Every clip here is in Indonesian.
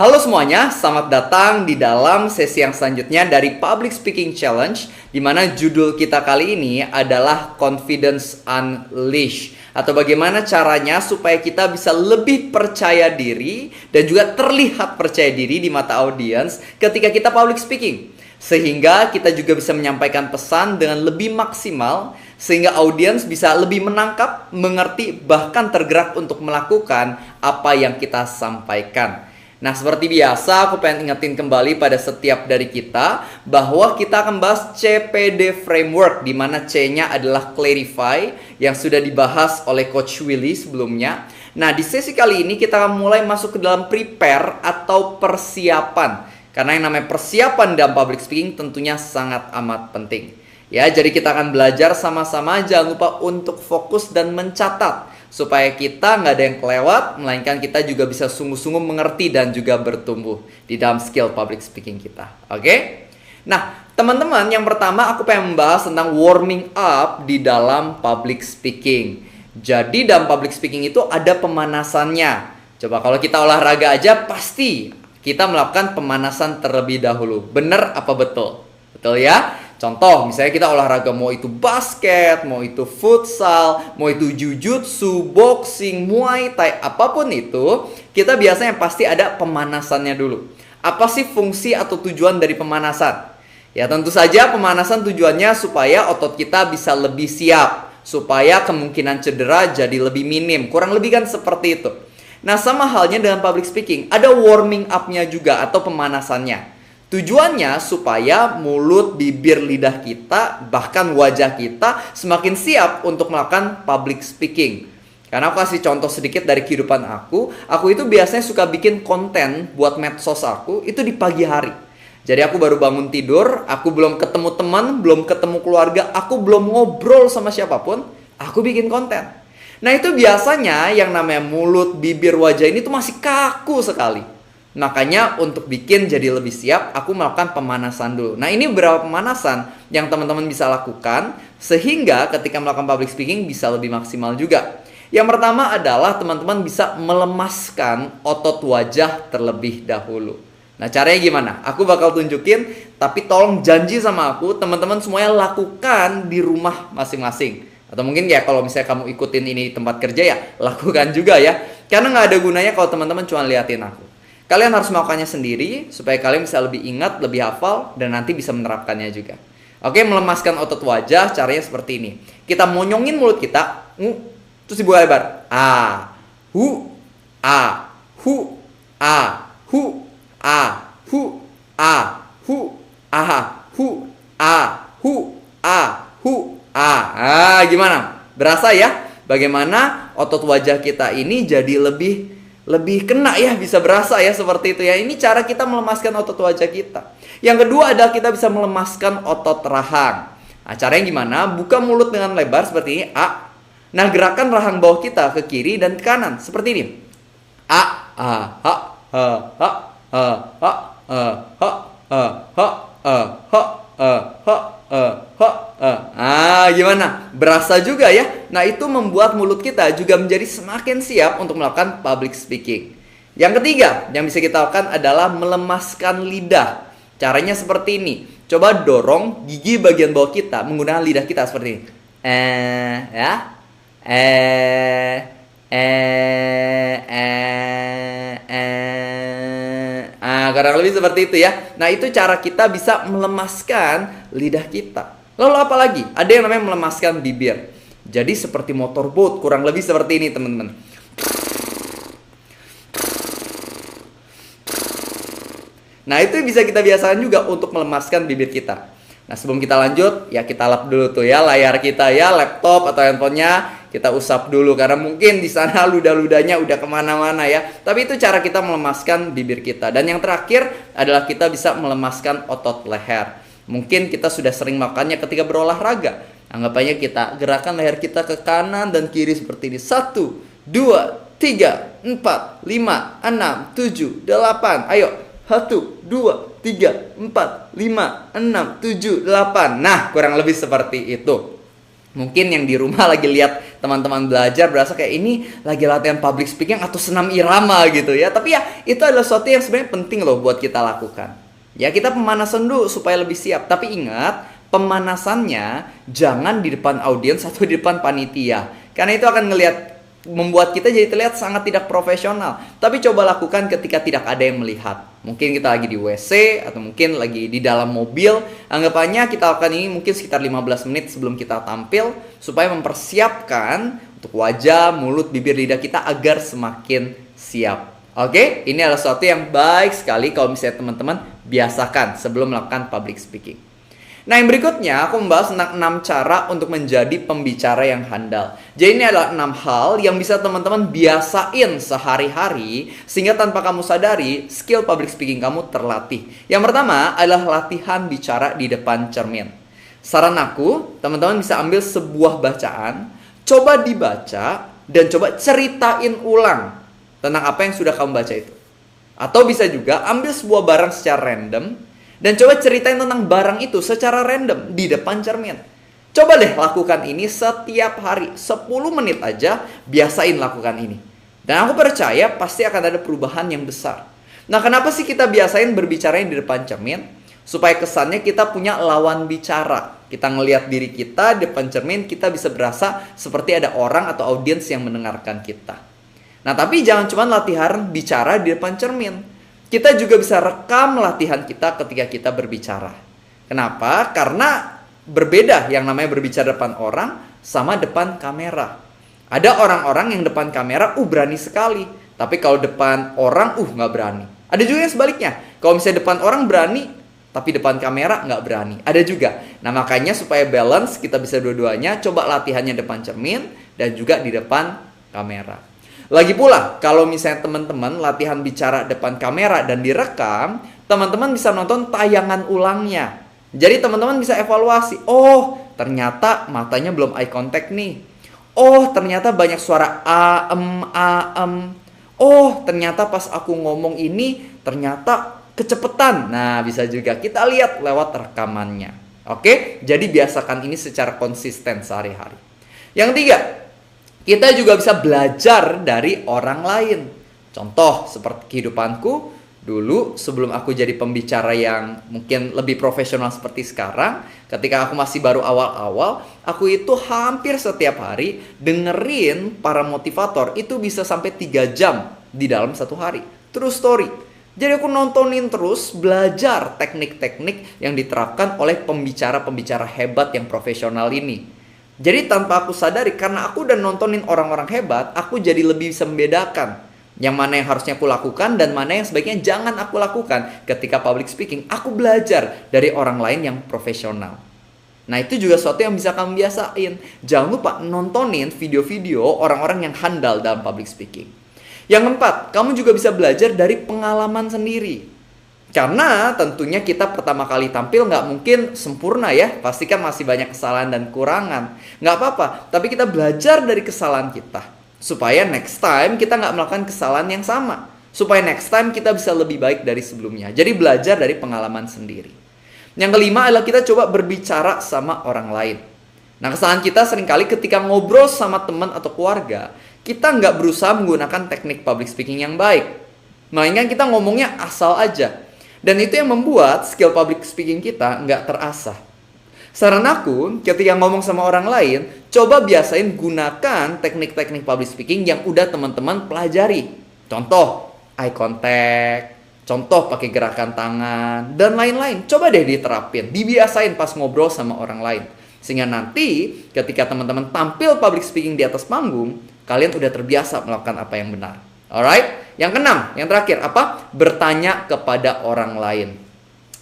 Halo semuanya, selamat datang di dalam sesi yang selanjutnya dari Public Speaking Challenge, di mana judul kita kali ini adalah Confidence Unleashed, atau bagaimana caranya supaya kita bisa lebih percaya diri dan juga terlihat percaya diri di mata audiens ketika kita public speaking, sehingga kita juga bisa menyampaikan pesan dengan lebih maksimal, sehingga audiens bisa lebih menangkap, mengerti, bahkan tergerak untuk melakukan apa yang kita sampaikan. Nah, seperti biasa, aku pengen ingetin kembali pada setiap dari kita bahwa kita akan bahas CPD Framework, di mana C-nya adalah Clarify, yang sudah dibahas oleh Coach Willy sebelumnya. Nah, di sesi kali ini kita akan mulai masuk ke dalam prepare atau persiapan. Karena yang namanya persiapan dalam public speaking tentunya sangat amat penting. Ya, jadi kita akan belajar sama-sama, jangan lupa untuk fokus dan mencatat, supaya kita nggak ada yang kelewat, melainkan kita juga bisa sungguh-sungguh mengerti dan juga bertumbuh di dalam skill public speaking kita. Oke? Nah, teman-teman, yang pertama aku pengen membahas tentang warming up di dalam public speaking. Jadi dalam public speaking itu ada pemanasannya. Coba kalau kita olahraga aja, pasti kita melakukan pemanasan terlebih dahulu. Bener apa betul? Betul ya? Contoh, misalnya kita olahraga, mau itu basket, mau itu futsal, mau itu jujutsu, boxing, muay thai, apapun itu, kita biasanya pasti ada pemanasannya dulu. Apa sih fungsi atau tujuan dari pemanasan? Ya, tentu saja pemanasan tujuannya supaya otot kita bisa lebih siap, supaya kemungkinan cedera jadi lebih minim. Kurang lebih kan seperti itu. Nah, sama halnya dengan public speaking, ada warming up-nya juga atau pemanasannya. Tujuannya supaya mulut, bibir, lidah kita, bahkan wajah kita semakin siap untuk melakukan public speaking. Karena aku kasih contoh sedikit dari kehidupan aku itu biasanya suka bikin konten buat medsos aku itu di pagi hari. Jadi aku baru bangun tidur, aku belum ketemu teman, belum ketemu keluarga, aku belum ngobrol sama siapapun, aku bikin konten. Nah, itu biasanya yang namanya mulut, bibir, wajah ini tuh masih kaku sekali. Makanya untuk bikin jadi lebih siap, aku melakukan pemanasan dulu. Nah, ini beberapa pemanasan yang teman-teman bisa lakukan sehingga ketika melakukan public speaking bisa lebih maksimal juga. Yang pertama adalah teman-teman bisa melemaskan otot wajah terlebih dahulu. Nah, caranya gimana? Aku bakal tunjukin, tapi tolong janji sama aku, teman-teman semuanya lakukan di rumah masing-masing. Atau mungkin ya kalau misalnya kamu ikutin ini di tempat kerja ya, lakukan juga ya. Karena nggak ada gunanya kalau teman-teman cuma liatin aku. Kalian harus melakukannya sendiri supaya kalian bisa lebih ingat, lebih hafal, dan nanti bisa menerapkannya juga. Oke, melemaskan otot wajah caranya seperti ini. Kita monyongin mulut kita, terus dibuka lebar. A, hu, a, hu, a, hu, a, hu, a, hu, a, hu, a, hu, a, hu, a. Gimana? Berasa ya? Bagaimana otot wajah kita ini jadi lebih kena ya, bisa berasa ya seperti itu ya. Ini cara kita melemaskan otot wajah kita. Yang kedua adalah kita bisa melemaskan otot rahang. Nah, caranya gimana? Buka mulut dengan lebar seperti ini. A. Nah, gerakan rahang bawah kita ke kiri dan ke kanan seperti ini. A, ha, ha, ha, ha, ha, ha, ha, ha, ha, gimana? Berasa juga ya? Nah, itu membuat mulut kita juga menjadi semakin siap untuk melakukan public speaking. Yang ketiga yang bisa kita lakukan adalah melemaskan lidah. Caranya seperti ini. Coba dorong gigi bagian bawah kita menggunakan lidah kita seperti ini. Ya. Kurang lebih seperti itu ya. Nah, itu cara kita bisa melemaskan lidah kita. Lalu apa lagi? Ada yang namanya melemaskan bibir. Jadi seperti motorboat, kurang lebih seperti ini teman-teman. Nah, itu bisa kita biasakan juga untuk melemaskan bibir kita. Nah, sebelum kita lanjut, ya kita lap dulu tuh ya layar kita ya, laptop atau handphonenya. Kita usap dulu karena mungkin di sana ludah-ludahnya udah kemana-mana ya. Tapi itu cara kita melemaskan bibir kita. Dan yang terakhir adalah kita bisa melemaskan otot leher. Mungkin kita sudah sering melakukannya ketika berolahraga. Anggapannya kita gerakan leher kita ke kanan dan kiri seperti ini. 1, 2, 3, 4, 5, 6, 7, 8. Ayo. 1, 2, 3, 4, 5, 6, 7, 8. Nah, kurang lebih seperti itu. Mungkin yang di rumah lagi lihat teman-teman belajar berasa kayak ini lagi latihan public speaking atau senam irama gitu ya. Tapi ya itu adalah sesuatu yang sebenarnya penting loh buat kita lakukan. Ya kita pemanasan dulu supaya lebih siap. Tapi ingat, pemanasannya jangan di depan audiens atau di depan panitia. Karena itu akan membuat kita jadi terlihat sangat tidak profesional. Tapi coba lakukan ketika tidak ada yang melihat. Mungkin kita lagi di WC atau mungkin lagi di dalam mobil. Anggapannya kita lakukan ini mungkin sekitar 15 menit sebelum kita tampil supaya mempersiapkan untuk wajah, mulut, bibir, lidah kita agar semakin siap. Oke, ini adalah sesuatu yang baik sekali kalau misalnya teman-teman biasakan sebelum melakukan public speaking. Nah, yang berikutnya aku membahas tentang 6 cara untuk menjadi pembicara yang handal. Jadi ini adalah 6 hal yang bisa teman-teman biasain sehari-hari sehingga tanpa kamu sadari skill public speaking kamu terlatih. Yang pertama adalah latihan bicara di depan cermin. Saran aku, teman-teman bisa ambil sebuah bacaan, coba dibaca dan coba ceritain ulang tentang apa yang sudah kamu baca itu. Atau bisa juga ambil sebuah barang secara random dan coba ceritain tentang barang itu secara random di depan cermin. Coba deh lakukan ini setiap hari. 10 menit aja biasain lakukan ini. Dan aku percaya pasti akan ada perubahan yang besar. Nah, kenapa sih kita biasain berbicara di depan cermin? Supaya kesannya kita punya lawan bicara. Kita ngelihat diri kita di depan cermin, kita bisa berasa seperti ada orang atau audiens yang mendengarkan kita. Nah, tapi jangan cuma latihan bicara di depan cermin. Kita juga bisa rekam latihan kita ketika kita berbicara. Kenapa? Karena berbeda yang namanya berbicara depan orang sama depan kamera. Ada orang-orang yang depan kamera, berani sekali. Tapi kalau depan orang, nggak berani. Ada juga yang sebaliknya. Kalau misalnya depan orang berani, tapi depan kamera nggak berani. Ada juga. Nah, makanya supaya balance, kita bisa dua-duanya. Coba latihannya depan cermin dan juga di depan kamera. Lagi pula, kalau misalnya teman-teman latihan bicara depan kamera dan direkam, teman-teman bisa nonton tayangan ulangnya. Jadi teman-teman bisa evaluasi. Oh, ternyata matanya belum eye contact nih. Oh, ternyata banyak suara aem. Oh, ternyata pas aku ngomong ini, ternyata kecepetan. Nah, bisa juga kita lihat lewat rekamannya. Oke, jadi biasakan ini secara konsisten sehari-hari. Yang ketiga, kita juga bisa belajar dari orang lain. Contoh seperti kehidupanku dulu sebelum aku jadi pembicara yang mungkin lebih profesional seperti sekarang. Ketika aku masih baru awal-awal, aku itu hampir setiap hari dengerin para motivator itu bisa sampai 3 jam di dalam satu hari. True story. Jadi aku nontonin terus, belajar teknik-teknik yang diterapkan oleh pembicara-pembicara hebat yang profesional ini. Jadi tanpa aku sadari, karena aku udah nontonin orang-orang hebat, aku jadi lebih bisa membedakan yang mana yang harusnya aku lakukan dan mana yang sebaiknya jangan aku lakukan ketika public speaking. Aku belajar dari orang lain yang profesional. Nah, itu juga sesuatu yang bisa kamu biasain. Jangan lupa nontonin video-video orang-orang yang handal dalam public speaking. Yang keempat, kamu juga bisa belajar dari pengalaman sendiri. Karena tentunya kita pertama kali tampil nggak mungkin sempurna ya. Pasti kan masih banyak kesalahan dan kurangan. Nggak apa-apa, tapi kita belajar dari kesalahan kita. Supaya next time kita nggak melakukan kesalahan yang sama. Supaya next time kita bisa lebih baik dari sebelumnya. Jadi belajar dari pengalaman sendiri. Yang kelima adalah kita coba berbicara sama orang lain. Nah, kesalahan kita seringkali ketika ngobrol sama teman atau keluarga, kita nggak berusaha menggunakan teknik public speaking yang baik. Melainkan kita ngomongnya asal aja. Dan itu yang membuat skill public speaking kita nggak terasah. Saran aku, ketika ngomong sama orang lain, coba biasain gunakan teknik-teknik public speaking yang udah teman-teman pelajari. Contoh, eye contact, contoh pakai gerakan tangan, dan lain-lain. Coba deh diterapin, dibiasain pas ngobrol sama orang lain. Sehingga nanti ketika teman-teman tampil public speaking di atas panggung, kalian udah terbiasa melakukan apa yang benar. Alright? Yang keenam, yang terakhir apa? Bertanya kepada orang lain.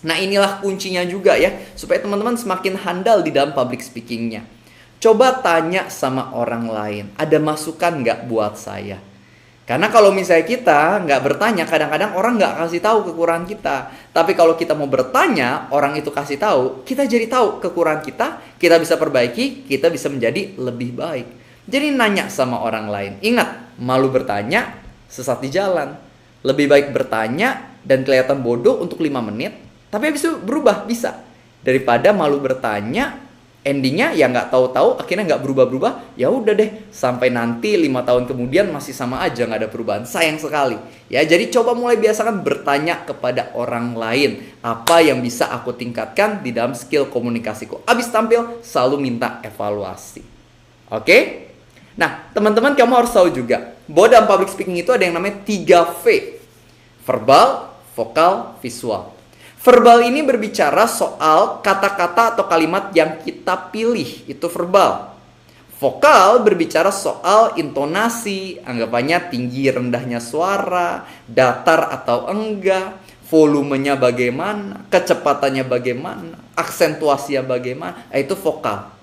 Nah, inilah kuncinya juga ya, supaya teman-teman semakin handal di dalam public speakingnya. Coba tanya sama orang lain, ada masukan nggak buat saya? Karena kalau misalnya kita nggak bertanya, kadang-kadang orang nggak kasih tahu kekurangan kita. Tapi kalau kita mau bertanya, orang itu kasih tahu, kita jadi tahu kekurangan kita bisa perbaiki, kita bisa menjadi lebih baik. Jadi nanya sama orang lain. Ingat, malu bertanya, sesat di jalan. Lebih baik bertanya dan kelihatan bodoh untuk 5 menit, tapi habis itu berubah bisa. Daripada malu bertanya, Endingnya ya nggak tahu-tahu akhirnya nggak berubah-berubah, ya udah deh sampai nanti 5 tahun kemudian masih sama aja nggak ada perubahan, sayang sekali ya. Jadi coba mulai biasakan bertanya kepada orang lain apa yang bisa aku tingkatkan di dalam skill komunikasiku. Abis tampil selalu minta evaluasi. Oke? Nah teman-teman, kamu harus tahu juga bahwa dalam public speaking itu ada yang namanya 3V: verbal, vokal, visual. Verbal ini berbicara soal kata-kata atau kalimat yang kita pilih, itu verbal. Vokal berbicara soal intonasi, anggapannya tinggi rendahnya suara, datar atau enggak, volumenya bagaimana, kecepatannya bagaimana, aksentuasinya bagaimana, itu vokal.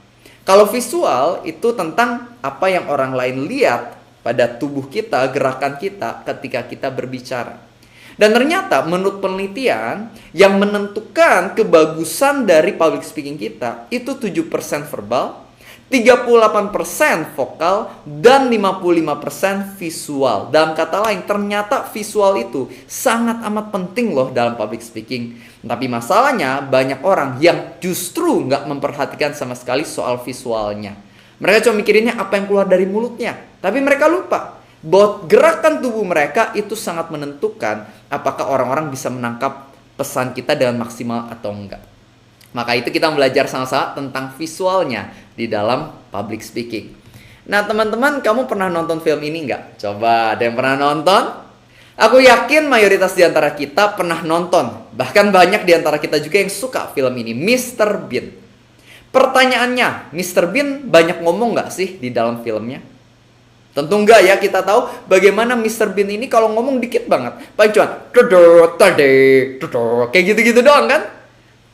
Kalau visual itu tentang apa yang orang lain lihat pada tubuh kita, gerakan kita ketika kita berbicara. Dan ternyata menurut penelitian yang menentukan kebagusan dari public speaking kita itu 7% verbal, 38% vokal, dan 55% visual. Dalam kata lain, ternyata visual itu sangat amat penting loh dalam public speaking. Tapi masalahnya banyak orang yang justru nggak memperhatikan sama sekali soal visualnya. Mereka cuma mikirinnya apa yang keluar dari mulutnya. Tapi mereka lupa bahwa gerakan tubuh mereka itu sangat menentukan apakah orang-orang bisa menangkap pesan kita dengan maksimal atau enggak. Maka itu kita belajar sama-sama tentang visualnya di dalam public speaking. Nah teman-teman, kamu pernah nonton film ini enggak? Coba, ada yang pernah nonton? Aku yakin mayoritas di antara kita pernah nonton. Bahkan banyak di antara kita juga yang suka film ini, Mr. Bean. Pertanyaannya, Mr. Bean banyak ngomong nggak sih di dalam filmnya? Tentu enggak ya, kita tahu bagaimana Mr. Bean ini kalau ngomong dikit banget. Paling cuma kayak gitu-gitu doang kan.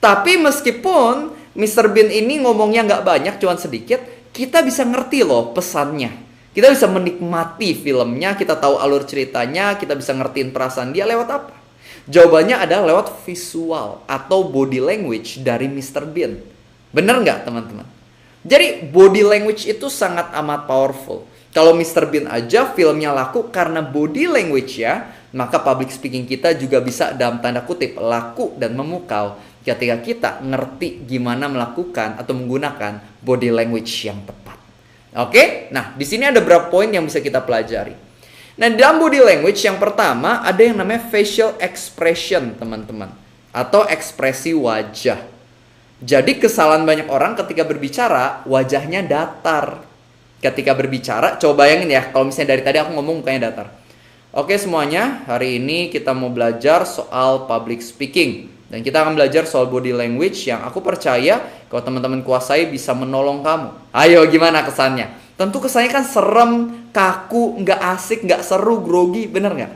Tapi meskipun Mr. Bean ini ngomongnya nggak banyak, cuma sedikit, kita bisa ngerti loh pesannya. Kita bisa menikmati filmnya, kita tahu alur ceritanya, kita bisa ngertiin perasaan dia lewat apa? Jawabannya adalah lewat visual atau body language dari Mr. Bean. Bener nggak teman-teman? Jadi body language itu sangat amat powerful. Kalau Mr. Bean aja filmnya laku karena body language ya, maka public speaking kita juga bisa dalam tanda kutip laku dan memukau ketika kita ngerti gimana melakukan atau menggunakan body language yang tepat. Oke? Nah, di sini ada beberapa poin yang bisa kita pelajari. Nah, dalam body language yang pertama ada yang namanya facial expression, teman-teman, atau ekspresi wajah. Jadi kesalahan banyak orang ketika berbicara, wajahnya datar. Ketika berbicara, coba bayangin ya, kalau misalnya dari tadi aku ngomong mukanya datar. Oke semuanya, hari ini kita mau belajar soal public speaking. Dan kita akan belajar soal body language yang aku percaya kalau teman-teman kuasai bisa menolong kamu. Ayo, gimana kesannya? Tentu kesannya kan serem, kaku, nggak asik, nggak seru, grogi, bener nggak?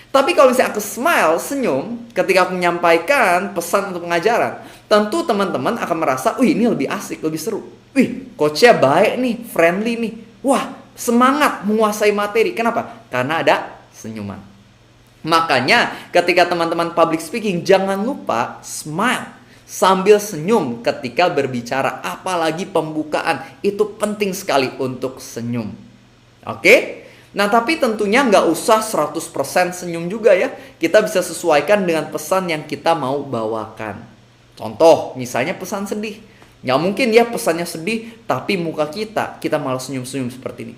Tapi kalau misalnya aku smile, senyum, ketika aku menyampaikan pesan untuk pengajaran, tentu teman-teman akan merasa, wih ini lebih asik, lebih seru. Wih, coachnya baik nih, friendly nih. Wah, semangat menguasai materi. Kenapa? Karena ada senyuman. Makanya ketika teman-teman public speaking, jangan lupa smile sambil senyum ketika berbicara. Apalagi pembukaan, itu penting sekali untuk senyum. Oke? Nah, tapi tentunya nggak usah 100% senyum juga ya. Kita bisa sesuaikan dengan pesan yang kita mau bawakan. Contoh, misalnya pesan sedih. Nggak mungkin ya pesannya sedih, tapi muka kita malah senyum-senyum seperti ini.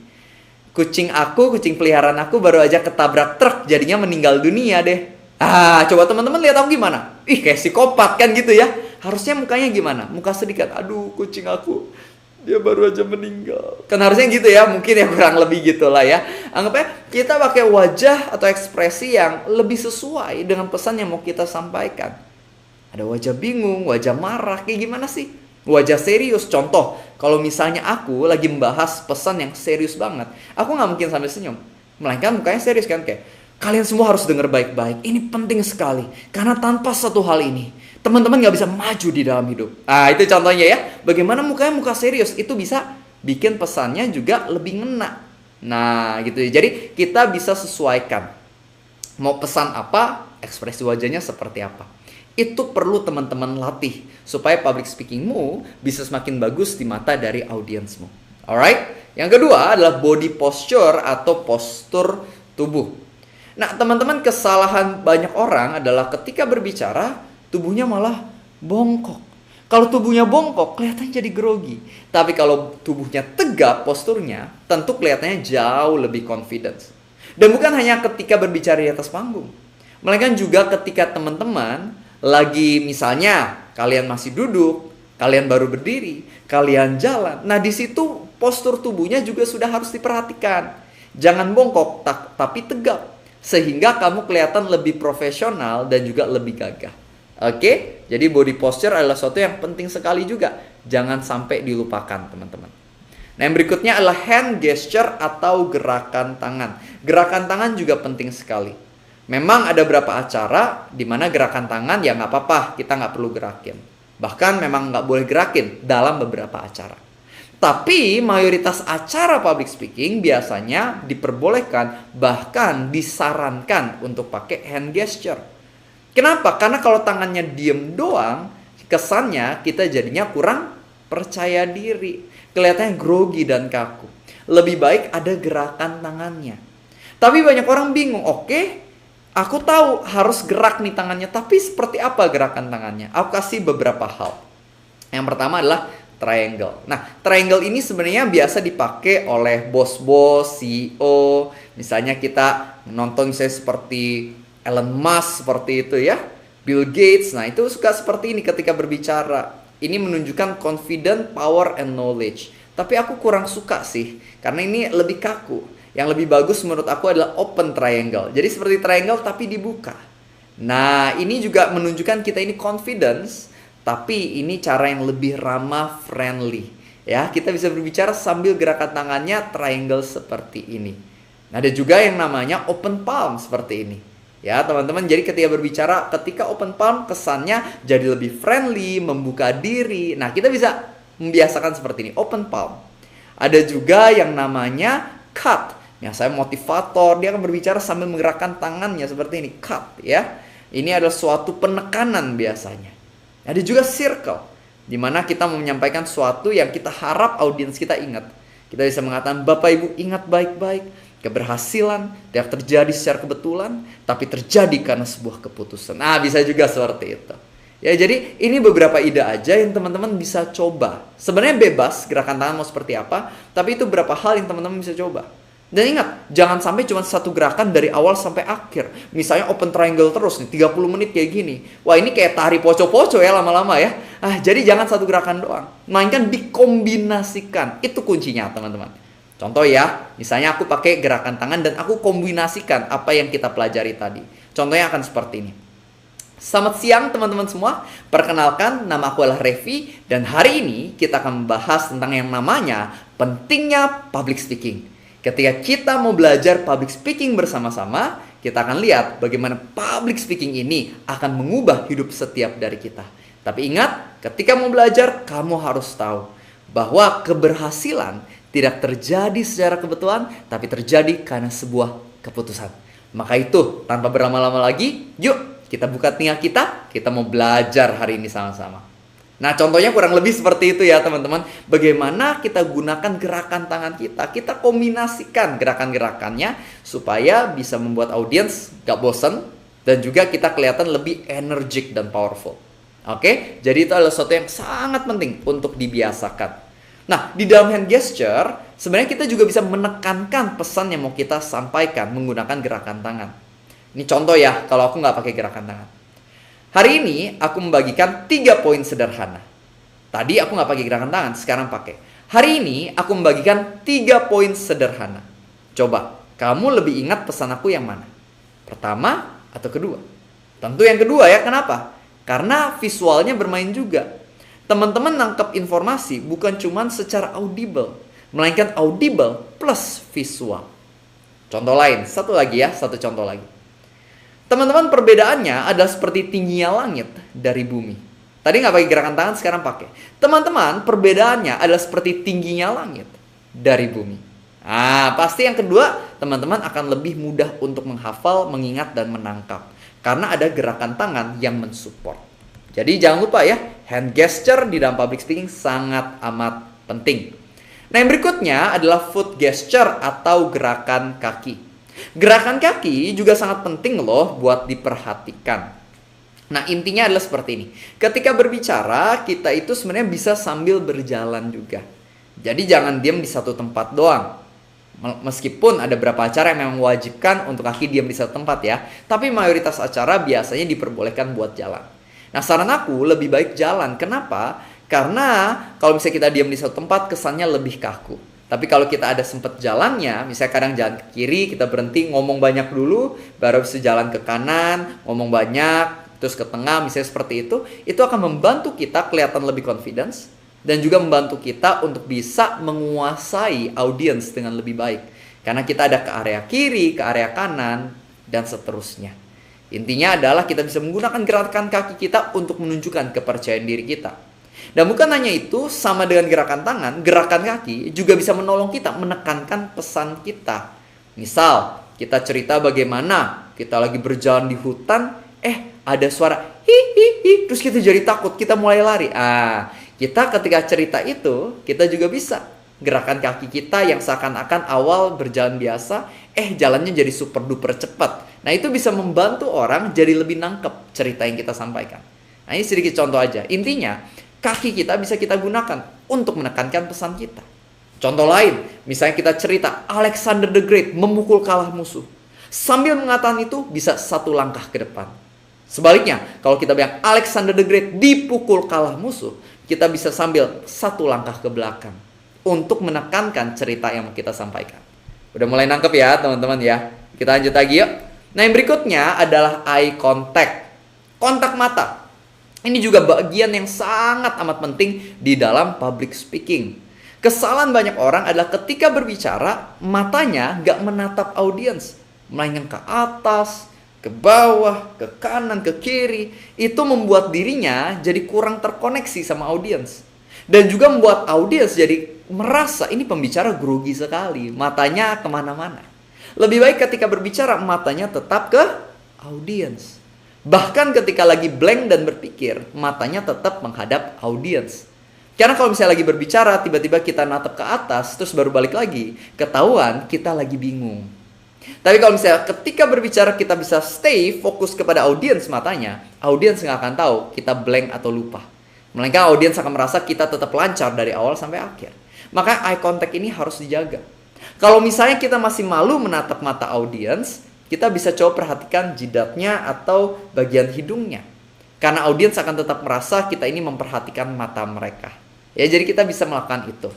Kucing peliharaan aku baru aja ketabrak truk, jadinya meninggal dunia deh. Coba teman-teman lihat aku gimana? Ih, kayak psikopat kan gitu ya. Harusnya mukanya gimana? Muka sedih kan, aduh kucing aku, dia baru aja meninggal. Kan harusnya gitu ya, mungkin ya kurang lebih gitulah ya. Anggapnya kita pakai wajah atau ekspresi yang lebih sesuai dengan pesan yang mau kita sampaikan. Ada wajah bingung, wajah marah, kayak gimana sih? Wajah serius, contoh, kalau misalnya aku lagi membahas pesan yang serius banget, aku nggak mungkin sambil senyum. Melainkan mukanya serius kan, kayak, kalian semua harus dengar baik-baik, ini penting sekali. Karena tanpa satu hal ini, teman-teman nggak bisa maju di dalam hidup. Itu contohnya ya, bagaimana mukanya muka serius, itu bisa bikin pesannya juga lebih ngena. Nah gitu ya, jadi kita bisa sesuaikan. Mau pesan apa, ekspresi wajahnya seperti apa. Itu perlu teman-teman latih supaya public speakingmu bisa semakin bagus di mata dari audiensmu. Alright? Yang kedua adalah body posture atau postur tubuh. Nah, teman-teman, kesalahan banyak orang adalah ketika berbicara tubuhnya malah bongkok. Kalau tubuhnya bongkok, kelihatannya jadi grogi. Tapi kalau tubuhnya tegap posturnya, tentu kelihatannya jauh lebih confidence. Dan bukan hanya ketika berbicara di atas panggung, melainkan juga ketika teman-teman lagi misalnya kalian masih duduk, kalian baru berdiri, kalian jalan. Nah, di situ postur tubuhnya juga sudah harus diperhatikan. Jangan bongkok, tapi tegap. Sehingga kamu kelihatan lebih profesional dan juga lebih gagah. Oke, jadi body posture adalah sesuatu yang penting sekali juga. Jangan sampai dilupakan, teman-teman. Nah, yang berikutnya adalah hand gesture atau gerakan tangan. Gerakan tangan juga penting sekali. Memang ada beberapa acara di mana gerakan tangan ya nggak apa-apa, kita nggak perlu gerakin. Bahkan memang nggak boleh gerakin dalam beberapa acara. Tapi mayoritas acara public speaking biasanya diperbolehkan, bahkan disarankan untuk pakai hand gesture. Kenapa? Karena kalau tangannya diem doang, kesannya kita jadinya kurang percaya diri. Kelihatannya grogi dan kaku. Lebih baik ada gerakan tangannya. Tapi banyak orang bingung, oke, aku tahu harus gerak nih tangannya, tapi seperti apa gerakan tangannya? Aku kasih beberapa hal. Yang pertama adalah triangle. Nah, triangle ini sebenarnya biasa dipakai oleh bos-bos, CEO. Misalnya kita nonton misalnya seperti Elon Musk seperti itu ya, Bill Gates. Nah, itu suka seperti ini ketika berbicara. Ini menunjukkan confident, power, and knowledge. Tapi aku kurang suka sih, karena ini lebih kaku. Yang lebih bagus menurut aku adalah open triangle. Jadi seperti triangle tapi dibuka. Nah, ini juga menunjukkan kita ini confidence, tapi ini cara yang lebih ramah, friendly. Ya, kita bisa berbicara sambil gerakan tangannya triangle seperti ini. Nah, ada juga yang namanya open palm seperti ini. Ya, teman-teman, jadi ketika berbicara, ketika open palm kesannya jadi lebih friendly, membuka diri. Nah, kita bisa membiasakan seperti ini, open palm. Ada juga yang namanya cut. Ya, saya motivator, dia akan berbicara sambil menggerakkan tangannya seperti ini, cut ya. Ini adalah suatu penekanan biasanya. Ada juga circle, di mana kita menyampaikan sesuatu yang kita harap audiens kita ingat. Kita bisa mengatakan, Bapak Ibu ingat baik-baik. Keberhasilan tidak terjadi secara kebetulan, tapi terjadi karena sebuah keputusan. Nah, bisa juga seperti itu. Ya, jadi ini beberapa ide aja yang teman-teman bisa coba. Sebenarnya bebas gerakan tangan mau seperti apa, tapi itu beberapa hal yang teman-teman bisa coba. Dan ingat, jangan sampai cuma satu gerakan dari awal sampai akhir. Misalnya open triangle terus nih, 30 menit kayak gini. Wah, ini kayak tari poco-poco ya lama-lama ya. Jadi jangan satu gerakan doang. Melainkan dikombinasikan. Itu kuncinya, teman-teman. Contoh ya, misalnya aku pakai gerakan tangan dan aku kombinasikan apa yang kita pelajari tadi. Contohnya akan seperti ini. Selamat siang teman-teman semua. Perkenalkan, nama aku adalah Revi. Dan hari ini kita akan membahas tentang yang namanya pentingnya public speaking. Ketika kita mau belajar public speaking bersama-sama, kita akan lihat bagaimana public speaking ini akan mengubah hidup setiap dari kita. Tapi ingat, ketika mau belajar, kamu harus tahu bahwa keberhasilan tidak terjadi secara kebetulan, tapi terjadi karena sebuah keputusan. Maka itu, tanpa berlama-lama lagi, yuk kita buka telinga kita mau belajar hari ini sama-sama. Nah, contohnya kurang lebih seperti itu ya teman-teman. Bagaimana kita gunakan gerakan tangan kita kombinasikan gerakan-gerakannya supaya bisa membuat audiens gak bosan dan juga kita kelihatan lebih energik dan powerful. Oke, jadi itu adalah sesuatu yang sangat penting untuk dibiasakan. Nah, di dalam hand gesture, sebenarnya kita juga bisa menekankan pesan yang mau kita sampaikan menggunakan gerakan tangan. Ini contoh ya, kalau aku nggak pakai gerakan tangan. Hari ini, aku membagikan 3 poin sederhana. Tadi aku nggak pakai gerakan tangan, sekarang pakai. Hari ini, aku membagikan 3 poin sederhana. Coba, kamu lebih ingat pesan aku yang mana? Pertama atau kedua? Tentu yang kedua ya, kenapa? Karena visualnya bermain juga. Teman-teman nangkep informasi bukan cuma secara audible, melainkan audible plus visual. Contoh lain, satu contoh lagi. Teman-teman, perbedaannya adalah seperti tingginya langit dari bumi. Tadi nggak pakai gerakan tangan, sekarang pakai. Teman-teman, perbedaannya adalah seperti tingginya langit dari bumi. Pasti yang kedua, teman-teman akan lebih mudah untuk menghafal, mengingat, dan menangkap. Karena ada gerakan tangan yang mensupport. Jadi jangan lupa ya, hand gesture di dalam public speaking sangat amat penting. Nah, yang berikutnya adalah foot gesture atau gerakan kaki. Gerakan kaki juga sangat penting loh buat diperhatikan. Nah, intinya adalah seperti ini. Ketika berbicara, kita itu sebenarnya bisa sambil berjalan juga. Jadi jangan diam di satu tempat doang. Meskipun ada beberapa acara yang memang mewajibkan untuk kaki diam di satu tempat ya. Tapi mayoritas acara biasanya diperbolehkan buat jalan. Nah, saran aku lebih baik jalan. Kenapa? Karena kalau misalnya kita diam di satu tempat, kesannya lebih kaku. Tapi kalau kita ada sempat jalannya, misalnya kadang jalan ke kiri, kita berhenti ngomong banyak dulu, baru bisa jalan ke kanan, ngomong banyak, terus ke tengah, misalnya seperti itu akan membantu kita kelihatan lebih confidence, dan juga membantu kita untuk bisa menguasai audiens dengan lebih baik. Karena kita ada ke area kiri, ke area kanan, dan seterusnya. Intinya adalah kita bisa menggunakan gerakan kaki kita untuk menunjukkan kepercayaan diri kita. Dan bukan hanya itu, sama dengan gerakan tangan, gerakan kaki juga bisa menolong kita menekankan pesan kita. Misal, kita cerita bagaimana kita lagi berjalan di hutan, ada suara hi hi hi, terus kita jadi takut, kita mulai lari. Kita ketika cerita itu, kita juga bisa gerakan kaki kita yang seakan-akan awal berjalan biasa, jalannya jadi super duper cepat. Nah, itu bisa membantu orang jadi lebih nangkep cerita yang kita sampaikan. Nah, ini sedikit contoh aja. Intinya, kaki kita bisa kita gunakan untuk menekankan pesan kita. Contoh lain, misalnya kita cerita Alexander the Great memukul kalah musuh. Sambil mengatakan itu bisa satu langkah ke depan. Sebaliknya, kalau kita bilang Alexander the Great dipukul kalah musuh, kita bisa sambil satu langkah ke belakang untuk menekankan cerita yang kita sampaikan. Udah mulai nangkep ya teman-teman ya. Kita lanjut lagi yuk. Nah, yang berikutnya adalah eye contact. Kontak mata. Ini juga bagian yang sangat amat penting di dalam public speaking. Kesalahan banyak orang adalah ketika berbicara, matanya gak menatap audiens, melainkan ke atas, ke bawah, ke kanan, ke kiri. Itu membuat dirinya jadi kurang terkoneksi sama audiens. Dan juga membuat audiens jadi merasa ini pembicara grogi sekali, matanya kemana-mana. Lebih baik ketika berbicara, matanya tetap ke audiens. Bahkan ketika lagi blank dan berpikir, matanya tetap menghadap audiens. Karena kalau misalnya lagi berbicara, tiba-tiba kita natap ke atas, terus baru balik lagi, ketahuan kita lagi bingung. Tapi kalau misalnya ketika berbicara kita bisa stay fokus kepada audiens matanya, audiens nggak akan tahu kita blank atau lupa. Melainkan audiens akan merasa kita tetap lancar dari awal sampai akhir. Maka eye contact ini harus dijaga. Kalau misalnya kita masih malu menatap mata audiens, kita bisa coba perhatikan jidatnya atau bagian hidungnya. Karena audiens akan tetap merasa kita ini memperhatikan mata mereka. Ya, jadi kita bisa melakukan itu.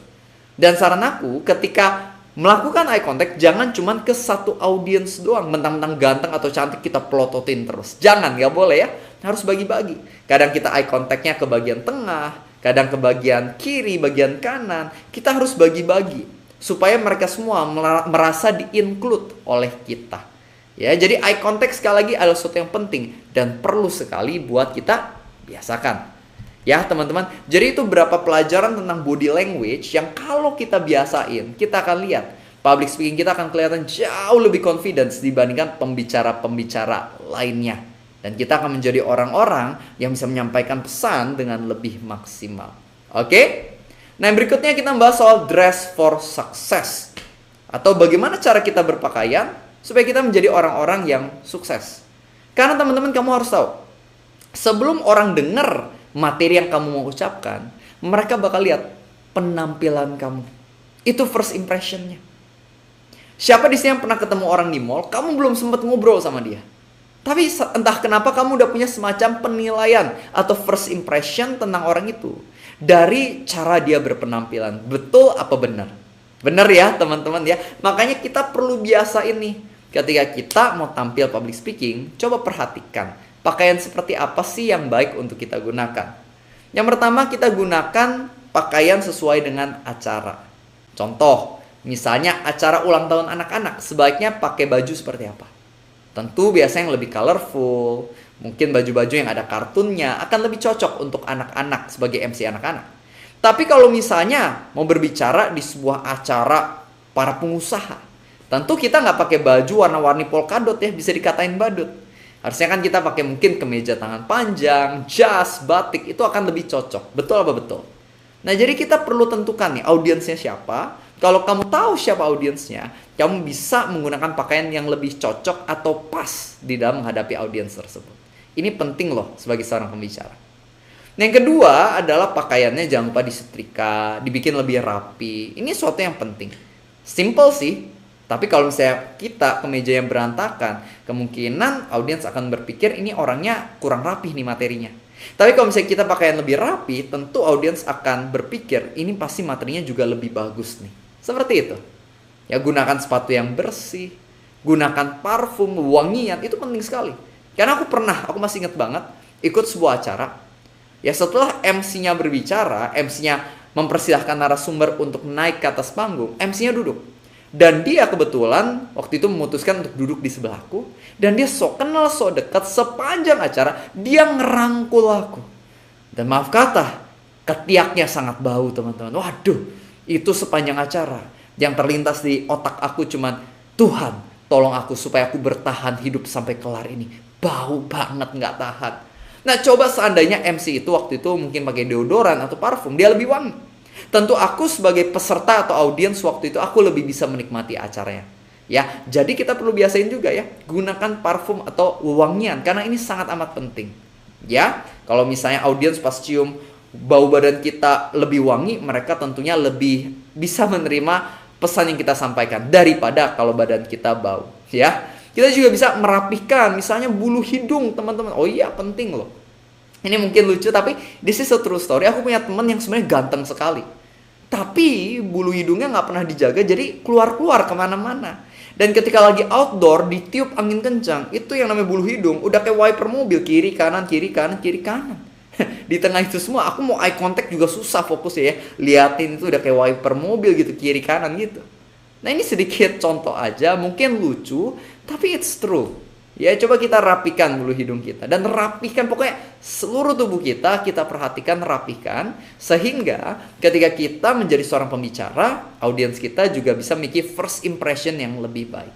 Dan saran aku, ketika melakukan eye contact, jangan cuma ke satu audiens doang. Mentang-mentang ganteng atau cantik kita pelototin terus. Jangan, nggak boleh ya. Harus bagi-bagi. Kadang kita eye contactnya ke bagian tengah, kadang ke bagian kiri, bagian kanan. Kita harus bagi-bagi. Supaya mereka semua merasa di-include oleh kita. Ya, jadi eye contact sekali lagi adalah sesuatu yang penting dan perlu sekali buat kita biasakan. Ya, teman-teman. Jadi itu beberapa pelajaran tentang body language yang kalau kita biasain, kita akan lihat public speaking kita akan kelihatan jauh lebih confidence dibandingkan pembicara-pembicara lainnya. Dan kita akan menjadi orang-orang yang bisa menyampaikan pesan dengan lebih maksimal. Oke? Nah, yang berikutnya kita membahas soal dress for success. Atau bagaimana cara kita berpakaian supaya kita menjadi orang-orang yang sukses. Karena teman-teman kamu harus tahu, sebelum orang dengar materi yang kamu mau ucapkan, mereka bakal lihat penampilan kamu. Itu first impressionnya. Siapa di sini yang pernah ketemu orang di mall, kamu belum sempat ngobrol sama dia. Tapi entah kenapa kamu udah punya semacam penilaian atau first impression tentang orang itu. Dari cara dia berpenampilan. Betul apa benar? Benar ya teman-teman ya. Makanya kita perlu biasa ini. Ketika kita mau tampil public speaking, coba perhatikan pakaian seperti apa sih yang baik untuk kita gunakan. Yang pertama, kita gunakan pakaian sesuai dengan acara. Contoh, misalnya acara ulang tahun anak-anak, sebaiknya pakai baju seperti apa? Tentu biasanya yang lebih colorful, mungkin baju-baju yang ada kartunnya akan lebih cocok untuk anak-anak sebagai MC anak-anak. Tapi kalau misalnya mau berbicara di sebuah acara para pengusaha, tentu kita nggak pakai baju warna-warni polkadot ya, bisa dikatain badut. Harusnya kan kita pakai mungkin kemeja tangan panjang, jas, batik, itu akan lebih cocok. Betul apa betul? Nah, jadi kita perlu tentukan nih audiensnya siapa. Kalau kamu tahu siapa audiensnya, kamu bisa menggunakan pakaian yang lebih cocok atau pas di dalam menghadapi audiens tersebut. Ini penting loh sebagai seorang pembicara. Yang kedua adalah pakaiannya jangan lupa disetrika, dibikin lebih rapi. Ini suatu yang penting. Simple sih, tapi kalau misalnya kita kemeja yang berantakan, kemungkinan audiens akan berpikir ini orangnya kurang rapih nih materinya. Tapi kalau misalnya kita pakaian lebih rapi, tentu audiens akan berpikir ini pasti materinya juga lebih bagus nih. Seperti itu. Ya, gunakan sepatu yang bersih, gunakan parfum, wangian, itu penting sekali. Karena aku masih ingat banget, ikut sebuah acara. Ya, setelah MC-nya berbicara, MC-nya mempersilahkan narasumber untuk naik ke atas panggung, MC-nya duduk. Dan dia kebetulan waktu itu memutuskan untuk duduk di sebelahku. Dan dia sok kenal, sok dekat, sepanjang acara dia ngerangkul aku. Dan maaf kata, ketiaknya sangat bau teman-teman. Waduh, itu sepanjang acara. Yang terlintas di otak aku cuman, Tuhan tolong aku supaya aku bertahan hidup sampai kelar ini. Bau banget, nggak tahan. Nah, coba seandainya MC itu waktu itu mungkin pakai deodoran atau parfum, dia lebih wangi. Tentu aku sebagai peserta atau audiens waktu itu aku lebih bisa menikmati acaranya. Ya, jadi kita perlu biasain juga ya, gunakan parfum atau wewangian karena ini sangat amat penting. Ya, kalau misalnya audiens pas cium bau badan kita lebih wangi, mereka tentunya lebih bisa menerima pesan yang kita sampaikan daripada kalau badan kita bau, ya. Kita juga bisa merapihkan, misalnya bulu hidung, teman-teman. Oh iya, penting loh. Ini mungkin lucu, tapi this is a true story. Aku punya teman yang sebenarnya ganteng sekali. Tapi bulu hidungnya nggak pernah dijaga, jadi keluar-keluar kemana-mana. Dan ketika lagi outdoor, ditiup angin kencang, itu yang namanya bulu hidung, udah kayak wiper mobil, kiri, kanan, kiri, kanan, kiri, kanan. Di tengah itu semua, aku mau eye contact juga susah fokus ya. Liatin itu udah kayak wiper mobil gitu, kiri, kanan gitu. Nah, ini sedikit contoh aja, mungkin lucu, tapi it's true. Ya, coba kita rapikan bulu hidung kita. Dan rapikan, pokoknya seluruh tubuh kita perhatikan, rapikan. Sehingga ketika kita menjadi seorang pembicara, audiens kita juga bisa memiliki first impression yang lebih baik.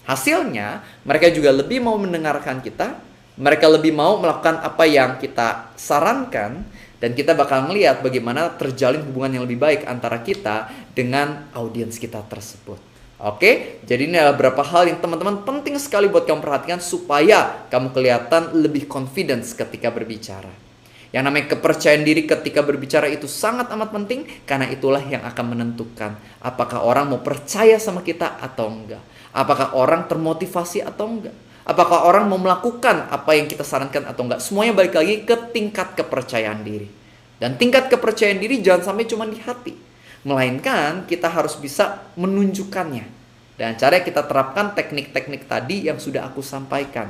Hasilnya, mereka juga lebih mau mendengarkan kita. Mereka lebih mau melakukan apa yang kita sarankan. Dan kita bakal melihat bagaimana terjalin hubungan yang lebih baik antara kita dengan audiens kita tersebut. Oke, jadi ini adalah beberapa hal yang teman-teman penting sekali buat kamu perhatikan supaya kamu kelihatan lebih confidence ketika berbicara. Yang namanya kepercayaan diri ketika berbicara itu sangat amat penting karena itulah yang akan menentukan apakah orang mau percaya sama kita atau enggak. Apakah orang termotivasi atau enggak. Apakah orang mau melakukan apa yang kita sarankan atau enggak. Semuanya balik lagi ke tingkat kepercayaan diri. Dan tingkat kepercayaan diri jangan sampai cuma di hati. Melainkan kita harus bisa menunjukkannya. Dan cara kita terapkan teknik-teknik tadi yang sudah aku sampaikan.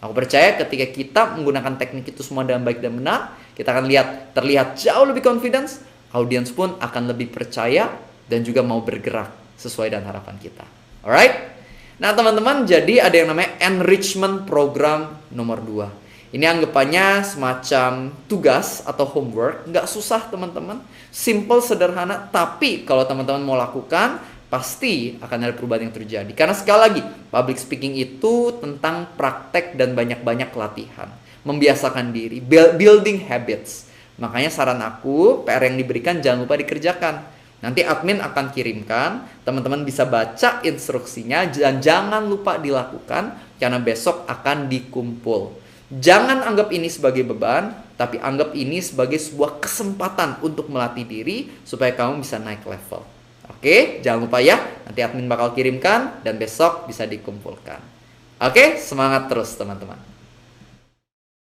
Aku percaya ketika kita menggunakan teknik itu semua dengan baik dan benar, kita akan terlihat jauh lebih confidence. Audiens pun akan lebih percaya dan juga mau bergerak sesuai dengan harapan kita. Alright? Nah teman-teman, jadi ada yang namanya enrichment program nomor 2. Ini anggapannya semacam tugas atau homework. Nggak susah teman-teman. Simple, sederhana. Tapi kalau teman-teman mau lakukan, pasti akan ada perubahan yang terjadi. Karena sekali lagi, public speaking itu tentang praktek dan banyak-banyak latihan. Membiasakan diri, building habits. Makanya saran aku, PR yang diberikan jangan lupa dikerjakan. Nanti admin akan kirimkan, teman-teman bisa baca instruksinya dan jangan lupa dilakukan karena besok akan dikumpul. Jangan anggap ini sebagai beban, tapi anggap ini sebagai sebuah kesempatan untuk melatih diri supaya kamu bisa naik level. Oke, jangan lupa ya, nanti admin bakal kirimkan dan besok bisa dikumpulkan. Oke, semangat terus teman-teman.